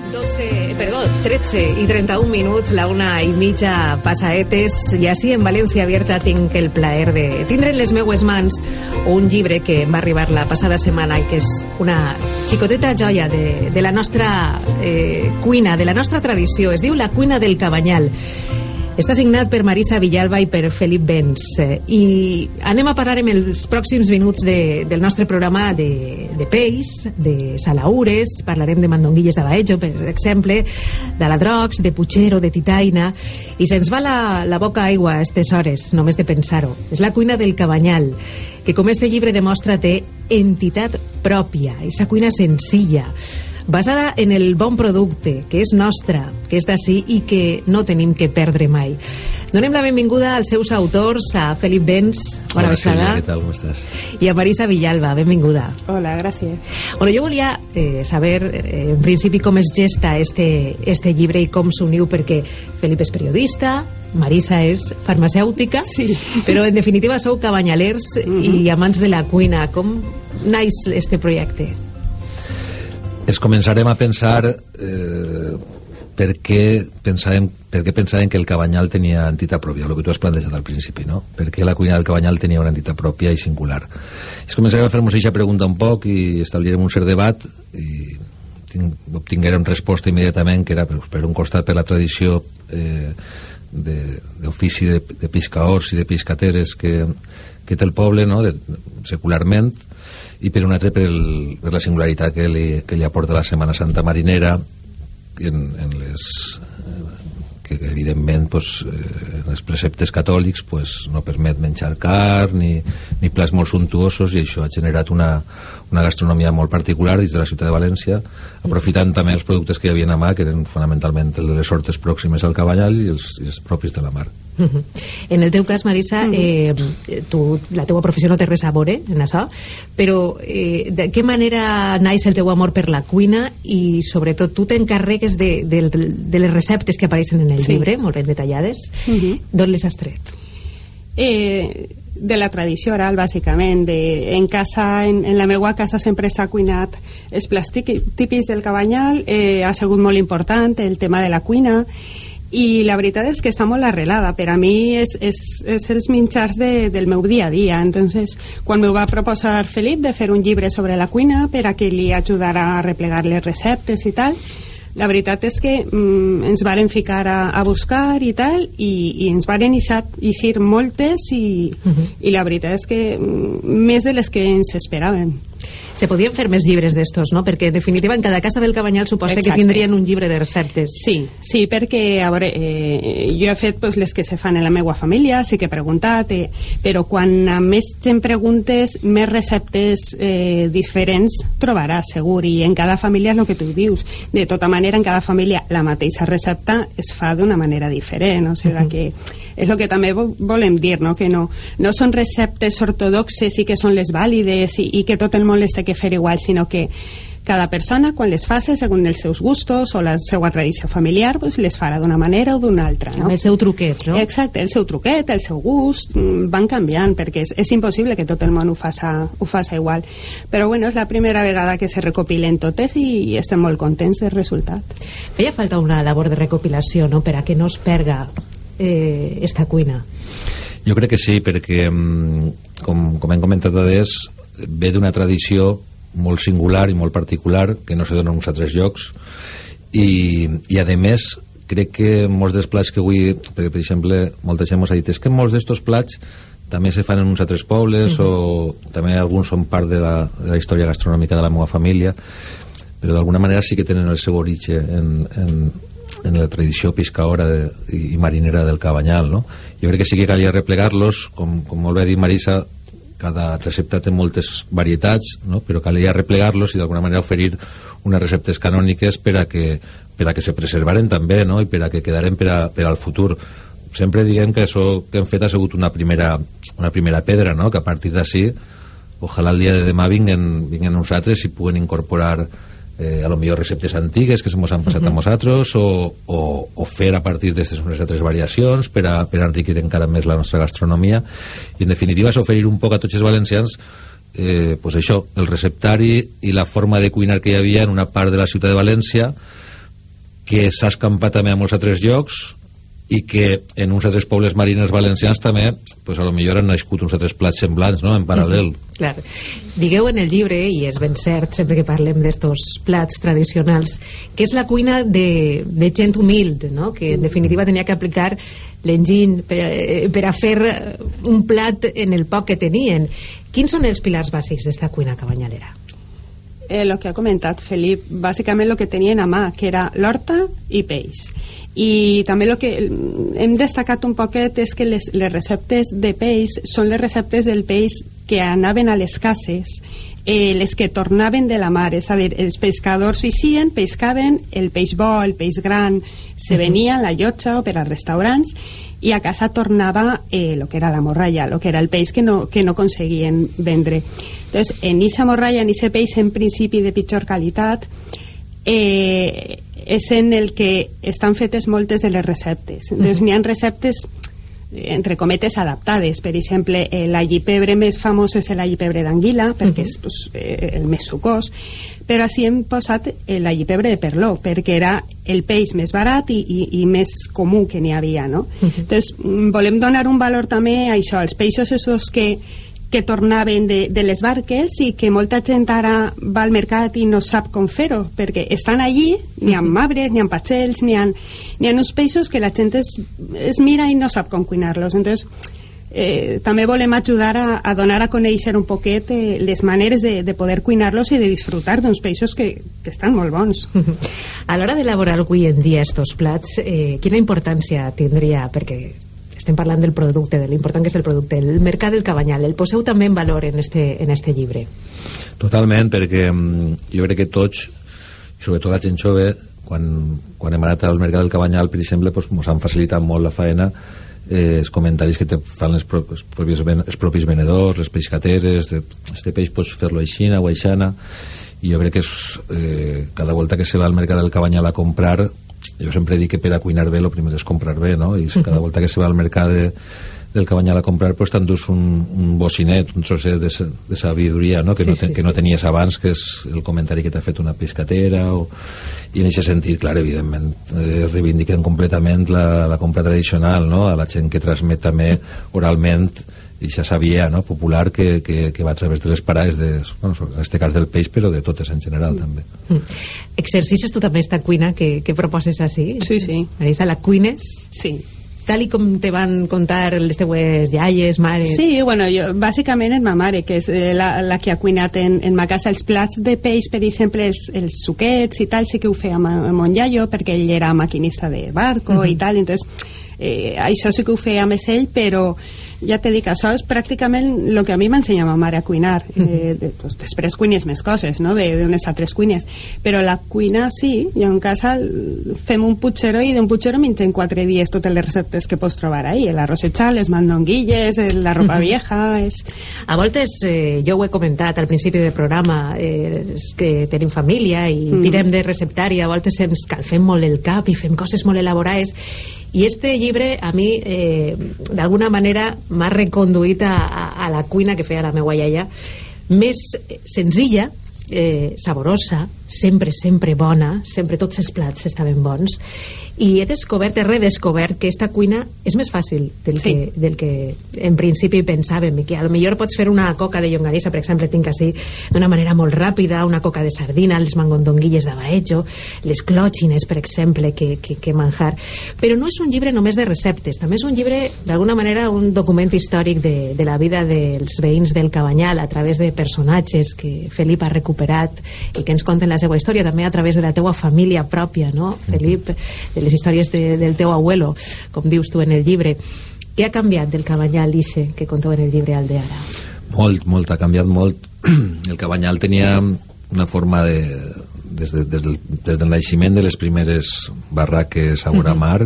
13 i 31 minuts, la 1:30 passaetes, i així en València Abierta tinc el plaer de tindre en les meues mans un llibre que em va arribar la passada setmana i que és una xicoteta joia de la nostra cuina, de la nostra tradició. Es diu La cuina del Cabanyal. Està signat per Marisa Villalba i per Felip Bens. I anem a parlar en els pròxims minuts del nostre programa de peix, de salaures, parlarem de mandonguilles de Baejo, per exemple, d'aladrocs, de puchero, de titaina, i se'ns va la boca aigua a aquestes hores, només de pensar-ho. És La cuina del Cabanyal, que com este llibre demostra té entitat pròpia, esa cuina senzilla, basada en el bon producte, que és nostre, que és d'ací i que no tenim que perdre mai. Donem la benvinguda als seus autors, a Felip Bens. Hola, Celia, què tal, com estàs? I a Marisa Villalba, benvinguda. Hola, gràcies. Bueno, jo volia saber, en principi, com es gesta este llibre i com s'uniu, perquè Felip és periodista, Marisa és farmacèutica, sí, però en definitiva sou cabanyalers i amants de la cuina. Com naix este projecte? Es començarem a pensar per què pensàvem que el Cabanyal tenia entitat pròpia, el que tu has plantejat al principi, no? Per què la cuina del Cabanyal tenia una entitat pròpia i singular. Es començarem a fer-nos aquesta pregunta un poc i establirem un cert debat i obtinguérem resposta immediatament, que era per un costat per la tradició d'ofici de pescaors i de pescateres que té el poble, no? Secularment, i per un altre per la singularitat que li aporta la Setmana Santa marinera en les que evidentment en els preceptes catòlics no permet menjar carn ni plats molt suntuosos, i això ha generat una gastronomia molt particular dins de la ciutat de València, aprofitant també els productes que hi havia a mà, que eren fonamentalment les sortes pròximes al Cabanyal i els propis de la mar. En el teu cas, Marisa, la teua professió no té res a veure en això, però de què manera naix el teu amor per la cuina i sobretot tu t'encarregues de les receptes que apareixen en el llibre, molt ben detallades, d'on les has tret? De la tradició oral, bàsicament. En la meva casa sempre s'ha cuinat els plats típics del Cabanyal, ha sigut molt important el tema de la cuina, i la veritat és que està molt arrelada. Per a mi és els menjars del meu dia a dia. Entonces, quan m'ho va proposar Felip de fer un llibre sobre la cuina per a que li ajudara a replegar les receptes i tal, la veritat és que ens varen ficar a buscar i tal, i ens varen eixir moltes, i la veritat és que més de les que ens esperàvem. Se podien fer més llibres d'estos, no? Perquè, en definitiva, en cada casa del Cabanyal suposa que tindrien un llibre de receptes. Sí, perquè, a veure, jo he fet les que se fan en la meva família, sí que he preguntat, però quan a més gent preguntes, més receptes diferents trobaràs, segur, i en cada família és el que tu dius. De tota manera, en cada família la mateixa recepta es fa d'una manera diferent, o sigui que és el que també volem dir, no? Que no són receptes ortodoxes i que són les vàlides i que tot el món les té que fer igual, sinó que cada persona, quan les faci, segons els seus gustos o la seva tradició familiar, les farà d'una manera o d'una altra, no? Amb el seu truquet, no? Exacte, el seu truquet, el seu gust, van canviant, perquè és impossible que tot el món ho faça igual. Però bueno, és la primera vegada que se recopilen totes i estem molt contents del resultat. Feia falta una labor de recopilació, no?, per a que no es perga esta cuina. Jo crec que sí, perquè com hem comentat adés, ve d'una tradició molt singular i molt particular que no se dona en uns altres llocs, i a més crec que molts dels plats que avui, perquè per exemple molta gent ens ha dit, és que molts d'estos plats també se fan en uns altres pobles, o també alguns són part de la història gastronòmica de la meva família, però d'alguna manera sí que tenen el seu origen en la tradició pescaora i marinera del Cabanyal, no? Jo crec que sí que calia replegar-los, com molt bé ha dit Marisa, cada recepta té moltes varietats, no? Però calia replegar-los i d'alguna manera oferir unes receptes canòniques per a que se preservaren també, no? I per a que quedaren per al futur. Sempre diguem que això que hem fet ha sigut una primera pedra, no? Que a partir d'ací, ojalà el dia de demà vinguen uns altres i puguen incorporar a lo millor receptes antigues que ens han passat a nosaltres, o fer a partir d'aquestes unes altres variacions per a enriquir encara més la nostra gastronomia, i en definitiva és oferir un poc a tots els valencians pues això, el receptari i la forma de cuinar que hi havia en una part de la ciutat de València, que s'ha escampat també a molts altres llocs i que en uns altres pobles marines valencians també, pues a lo millor han nascut uns altres plats semblants, no?, en paral·lel. Clar. Digueu en el llibre, i és ben cert sempre que parlem d'estos plats tradicionals, que és la cuina de gent humil, no?, que en definitiva tenia que aplicar l'enginy per a fer un plat en el poc que tenien. Quins són els pilars bàsics d'esta cuina cabanyalera? Lo que ha comentat Felip, bàsicament el que tenien a mà, que era l'horta i peix. I també el que hem destacat un poquet és que les receptes de peix són les receptes del peix que anaven a les cases, les que tornaven de la mar, és a dir, els pescadors ixien, pescaven el peix bo, el peix gran, se venia a la llotja o per als restaurants, i a casa tornava el que era la morralla, el que era el peix que no aconseguien vendre. Entonces, en esa morralla, en ese peix en principi de pitjor qualitat, és en el que estan fetes moltes de les receptes. Entonces, n'hi ha receptes entre cometes adaptades. Per exemple, l'allipebre més famós és l'allipebre d'anguila, perquè és pues, el més sucós, però així hem posat l'allipebre de perló, perquè era el peix més barat i més comú que n'hi havia, no? Entonces, volem donar un valor també a això, als peixos esos que tornaven de les barques i que molta gent ara va al mercat i no sap com fer-ho, perquè estan allí, n'hi ha mabres, n'hi ha patxells, n'hi ha uns peixos que la gent es mira i no sap com cuinar-los. Entonces, també volem ajudar a donar a conèixer un poquet les maneres de poder cuinar-los i de disfrutar d'uns peixos que estan molt bons. A l'hora d'elaborar avui en dia estos plats, quina importància tindria, perquè estem parlant del producte, de l'important que és el producte, el mercat del Cabanyal, el poseu també en valor en este llibre? Totalment, perquè jo crec que tots, sobretot la gent jove, quan hem anat al mercat del Cabanyal, per exemple, ens han facilitat molt la faena, els comentaris que te fan els propis venedors, les pescateres, este peix pots fer-lo aixina o aixana, i jo crec que cada volta que se va al mercat del Cabanyal a comprar, jo sempre dic que per a cuinar bé el primer és comprar bé, no? I cada volta que se va al mercat del Cabanyal a comprar pues t'endús un bocinet, un trosset de sabidoria, no? Que no tenies abans, que és el comentari que t'ha fet una pescatera i en aquest sentit, clar, evidentment reivindiquen completament la compra tradicional, no? A la gent que transmet també oralment i ja sabia, no?, popular que va a través de les parades en este cas del peix, però de totes en general també. Exercices tu també esta cuina que proposes així? Sí. Marisa, la cuines? Sí. Tal i com te van contar les teues iaies, mares? Sí, bueno, jo, bàsicament és ma mare, que és la que ha cuinat en ma casa. Els plats de peix, per exemple, els suquets i tal, sí que ho feia amb mon iaio, perquè ell era maquinista de barco i tal, entonces això sí que ho feia més ell, però ja te dic, això és pràcticament el que a mi m'ensenya ma mare a cuinar. Després cuines més coses, no?, d'unes altres cuines, però la cuina sí, jo en casa fem un putxero i d'un putxero mengem 4 dies totes les receptes que pots trobar ahí, l'arròs echal, les mandonguilles, la ropa vieja. A voltes, jo ho he comentat al principi del programa, que tenim família i tirem de receptari, a voltes ens calfem molt el cap i fem coses molt elaborades, i este llibre a mi d'alguna manera m'ha reconduït a la cuina que feia la meva iaia, més senzilla, saborosa, sempre bona, sempre tots els plats estaven bons, i he redescobert que esta cuina és més fàcil del que en principi pensàvem, i que a lo millor pots fer una coca de llonganissa, per exemple, tinc així d'una manera molt ràpida, una coca de sardina, les mangondonguilles de baejo, les clòchines, per exemple, que manjar, però no és un llibre només de receptes, també és un llibre, d'alguna manera, un document històric de la vida dels veïns del Cabanyal a través de personatges que Felip ha recuperat i que ens conten la seva història, també a través de la teua família pròpia, no, Felip, de les històries del teu abuelo, com dius tu en el llibre. Què ha canviat del Cabanyal ixe que conteu en el llibre al d'ara? Molt, ha canviat molt. El Cabanyal tenia una forma des del naixement de les primeres barraques a vora mar,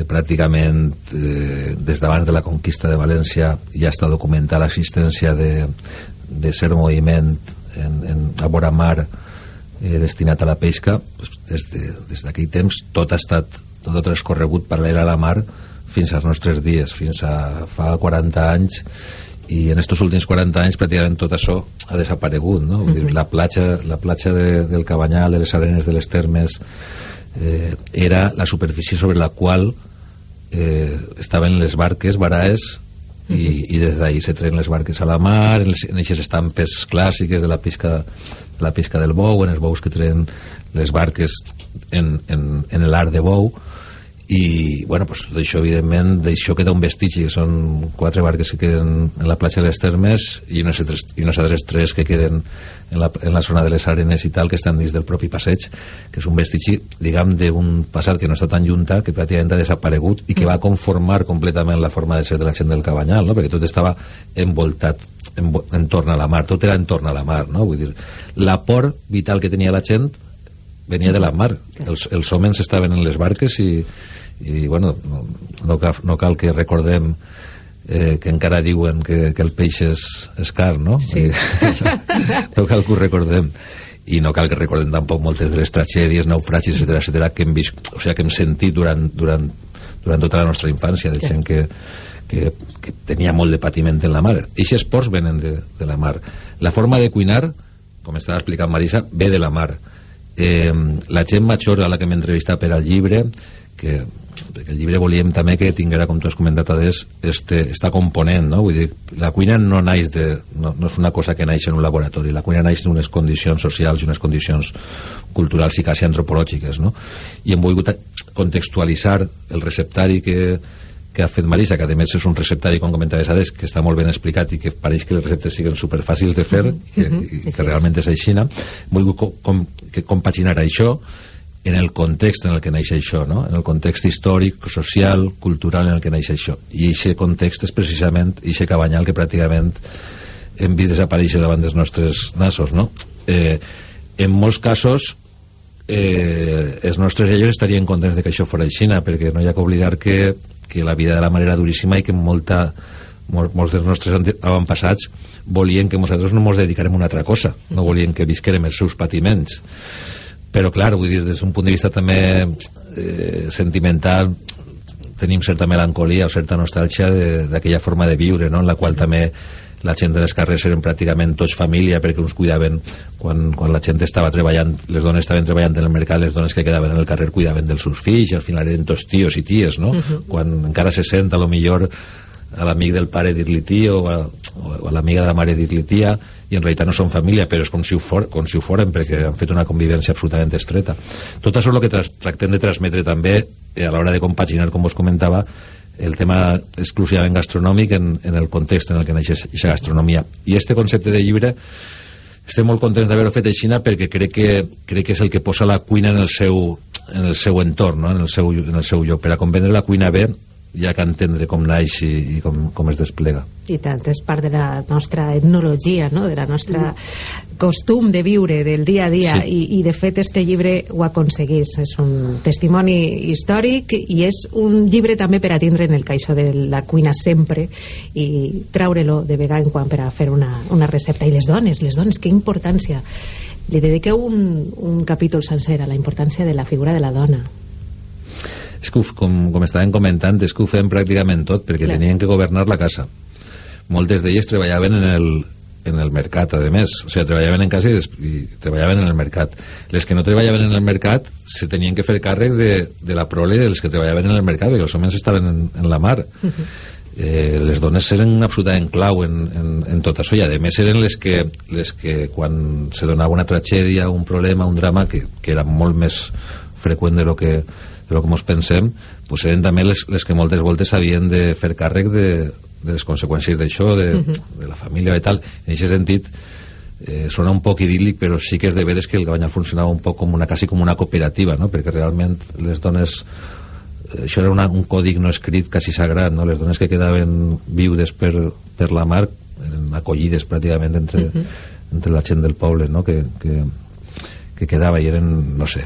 pràcticament des d'abans de la conquista de València ja està documentada l'existència de ser moviment a vora mar destinat a la pesca. Des d'aquell temps tot ha transcorregut paral·lel a la mar fins als nostres dies, fins a fa 40 anys, i en estos últims 40 anys pràcticament tot això ha desaparegut, no? Vull dir, la platja del Cabanyal, de les Arenes de les Termes, era la superfície sobre la qual estaven les barques baraes, i des d'ahí se treien les barques a la mar, en aquestes estampes clàssiques de la pesca del bou, en els bous que treien les barques en l'art de bou. I bueno, pues, tot això evidentment d'això queda un vestigi, que són 4 barques que queden en la platja de les Termes i unes altres 3 que queden en la zona de les Arenes i tal, que estan dins del propi passeig, que és un vestigi, diguem, d'un passat que no està tan junta, que pràcticament ha desaparegut i que va conformar completament la forma de ser de la gent del Cabanyal, no? Perquè tot estava envoltat entorn a la mar, tot era entorn a la mar, no? Vull dir, l'aport vital que tenia la gent venia de la mar. Els homes estaven en les barques i bueno, no cal que recordem que encara diuen que el peix és car, no? Sí. No cal que ho recordem. I no cal que recordem tampoc moltes de les tragèdies, naufragis, etcètera, que hem vist, o sigui, que hem sentit durant tota la nostra infància, de gent que tenia molt de patiment en la mar. Aquests ports venen de la mar. La forma de cuinar, com estava explicant Marisa, ve de la mar. La gent major a la que m'he entrevistat per al llibre, que el llibre volíem també que tinguera, com tu has comentat, esta component, no? Vull dir, la cuina no és una cosa que naix en un laboratori, la cuina naix en unes condicions socials i unes condicions culturals i quasi antropològiques, no? I hem volgut contextualitzar el receptari que ha fet Marisa, que a més és un receptari, com comentaves Ades, que està molt ben explicat i que pareix que les receptes siguin superfàcils de fer, i que realment és aixina. Vull compaginar això en el context en el que naix això, no? En el context històric, social, cultural en el que naix això. I aquest context és precisament aquest Cabanyal que pràcticament hem vist desaparèixer davant dels nostres nassos, no? En molts casos els nostres ells estarien contents de que això fos aixina, perquè no hi ha que oblidar que la vida de la mar era duríssima i que molts dels nostres avantpassats volien que nosaltres no ens dedicarem a una altra cosa, no volien que visquérem els seus patiments. Però clar, vull dir, des d'un punt de vista també sentimental, tenim certa melancolia o certa nostàlgia d'aquella forma de viure, no? En la qual també la gent de les carrers eren pràcticament tots família, perquè uns cuidaven quan la gent estava treballant, les dones estaven treballant en el mercat, les dones que quedaven en el carrer cuidaven dels seus fills, i al final eren tots tios i ties, no? Quan encara se sent a lo millor a l'amic del pare dir-li tio o a l'amiga de la mare dir-li tia, i en realitat no són família, però és com si ho foren, perquè han fet una convivència absolutament estreta. Tot això és el que tractem de transmetre també a l'hora de compaginar, com vos comentava, el tema exclusivament gastronòmic en el context en el que naix aquesta gastronomia. I este concepte de llibre estem molt contents d'haver-ho fet aixina, perquè crec que és el que posa la cuina en el seu entorn, no? en el seu lloc. Per a comprendre la cuina bé hi ha que entendre com naix i com es desplega. I tant, és part de la nostra etnologia, no? De la nostra costum de viure del dia a dia, sí. I de fet este llibre ho aconseguís. És un testimoni històric i és un llibre també per a tindre en el caixó de la cuina sempre i traure-lo de vegada en quan per a fer una recepta. I les dones, que importància. Li dediqueu un capítol sencer a la importància de la figura de la dona. És que, com estàvem comentant, és que ho fem pràcticament tot, perquè tenien que governar la casa. Moltes d'elles treballaven en el mercat, a més. O sigui, treballaven en casa i treballaven en el mercat. Les que no treballaven en el mercat se tenien que fer càrrec de la prole dels que treballaven en el mercat, perquè els homes estaven en la mar. Les dones eren absolutament clau en tot això, i a més eren les que quan se donava una tragèdia, un problema, un drama, que era molt més freqüent de lo que ens pensem, pues eren també les que moltes voltes havien de fer càrrec de les conseqüències d'això, de la família i tal. En aquest sentit, sona un poc idíl·lic, però sí que és de veres que el Cabanyal funcionava un poc quasi com una cooperativa, no? Perquè realment les dones, això era un còdic no escrit quasi sagrat, no? Les dones que quedaven viudes per la mar eren acollides pràcticament entre la gent del poble, no? que quedava, i eren, no sé,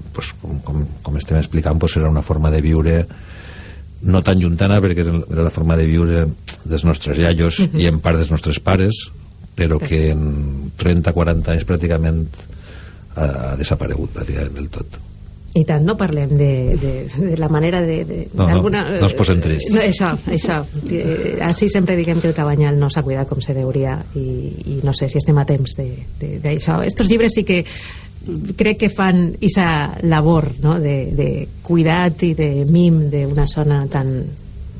pues, com estem explicant, pues era una forma de viure no tan lluntana, perquè era la forma de viure dels nostres iaios i en part dels nostres pares, però que en 30-40 anys pràcticament ha desaparegut pràcticament del tot. I tant, no parlem de la manera no es posem tristes. Això. Així sempre diguem que el Cabanyal no s'ha cuidat com se deuria i no sé si estem a temps d'això. Estos llibres sí que crec que fan esa labor, no? de cuidat i de mim d'una zona tan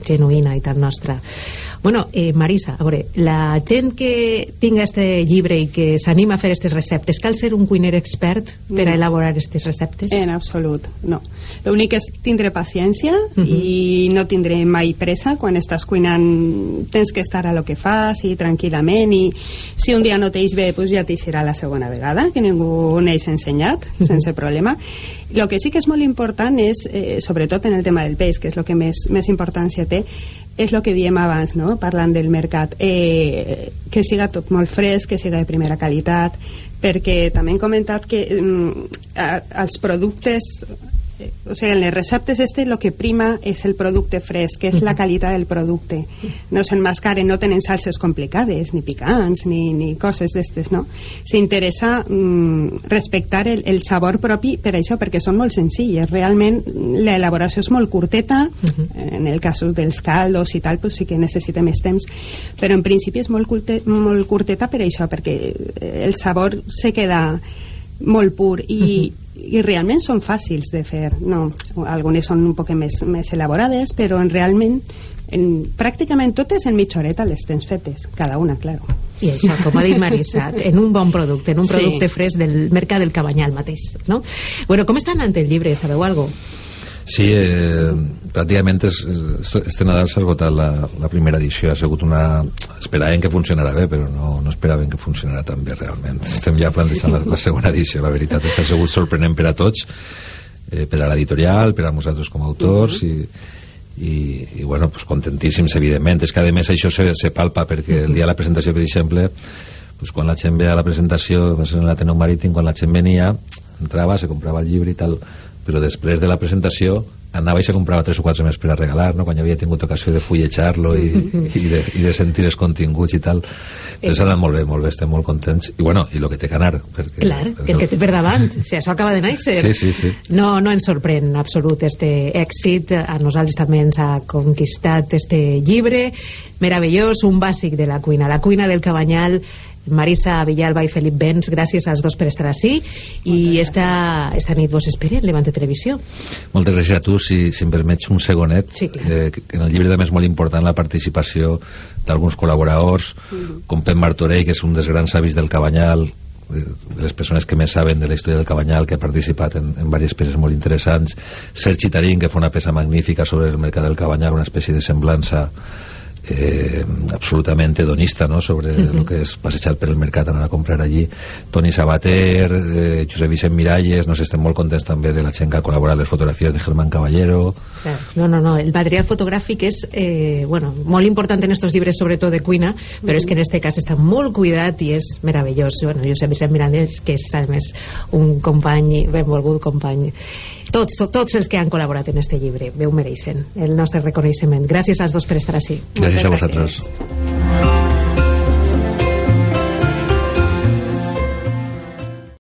genuïna i tan nostra. Bueno, Marisa, a veure, la gent que tinga este llibre i que s'anima a fer aquestes receptes, cal ser un cuiner expert per a elaborar aquestes receptes? En absolut, no. L'únic és tindre paciència i no tindre mai pressa. Quan estàs cuinant tens que estar a lo que fas i tranquil·lament, i si un dia no t'eix bé, pues ja t'eixirà la segona vegada, que ningú n'eix ensenyat, sense problema. El que sí que és molt important és, sobretot en el tema del peix, que és el que més importància té, és el que diem abans, no? Parlant del mercat, que siga tot molt fresc, que siga de primera qualitat, perquè també hem comentat que els productes, o sigui, en les receptes el que prima és el producte fresc, que és la qualitat del producte. No s'enmascaren, no tenen salses complicades, ni picants, ni coses d'estes, no? S'interessa respectar el sabor propi per això, perquè són molt senzilles. Realment l'elaboració és molt curteta, en el cas dels caldos i tal, pues sí que necessita més temps, però en principi és molt curteta per això, perquè el sabor se queda molt pur i realment són fàcils de fer, no, algunes són un poc més elaborades, però realment pràcticament totes en mitja horeta les tens fetes, cada una, claro. I això, com ha dit Marisa, en un bon producte, en un producte fresc del mercat del Cabanyal mateix, no? Bueno, com està anant el llibre? Sabeu alguna cosa? Sí, pràcticament este Nadal s'ha esgotat la primera edició. Ha sigut esperaven que funcionarà bé, però no esperaven que funcionarà tan bé realment. Estem ja plantejant la segona edició. La veritat és que ha sigut sorprenent per a tots, per a l'editorial, per a nosaltres com a autors, i bueno, pues contentíssims, evidentment. És que a més això se palpa, perquè el dia de la presentació, per exemple, pues quan la gent ve a la presentació, va ser en l'Ateneu Marítim, quan la gent venia, entrava, se comprava el llibre i tal, però després de la presentació anava i se comprava 3 o 4 més per a regalar, no? Quan ja havia tingut ocasió de fullejar-lo i de sentir els continguts i tal. Entonces ha anat molt bé, estem molt contents, i bueno, i el que té que anar, perquè clar, que el que té per davant, si això acaba de néixer. Sí. No ens sorprèn en absolut este èxit. A nosaltres també ens ha conquistat este llibre meravellós, un bàsic de la cuina del Cabanyal. Marisa Villalba i Felip Bens, gràcies als dos per estar ací, i esta nit vos esperen Levante Televisió. Moltes gràcies a tu. Si em permets un segonet, sí, clar. En el llibre també és molt important la participació d'alguns col·laboradors, com Pep Martorell, que és un dels grans savis del Cabanyal, de les persones que més saben de la història del Cabanyal, que ha participat en diverses peces molt interessants, Sergi Tarín, que fa una peça magnífica sobre el mercat del Cabanyal, una espècie de semblança absolutament hedonista, no? Sobre el que és passejar per el mercat, anar a comprar allí. Toni Sabater, Josep Vicent Miralles, estem molt contents també de la gent que ha col·laborat, les fotografies de Germán Caballero. No, el material fotogràfic és molt important en estos llibres, sobretot de cuina, però és que en este cas està molt cuidat i és meravellós. Josep Vicent Miralles, que és a més un company, benvolgut company. Tots els que han col·laborat en este llibre ho mereixen, el nostre reconeixement. Gràcies als dos per estar ací. Gràcies a vosaltres.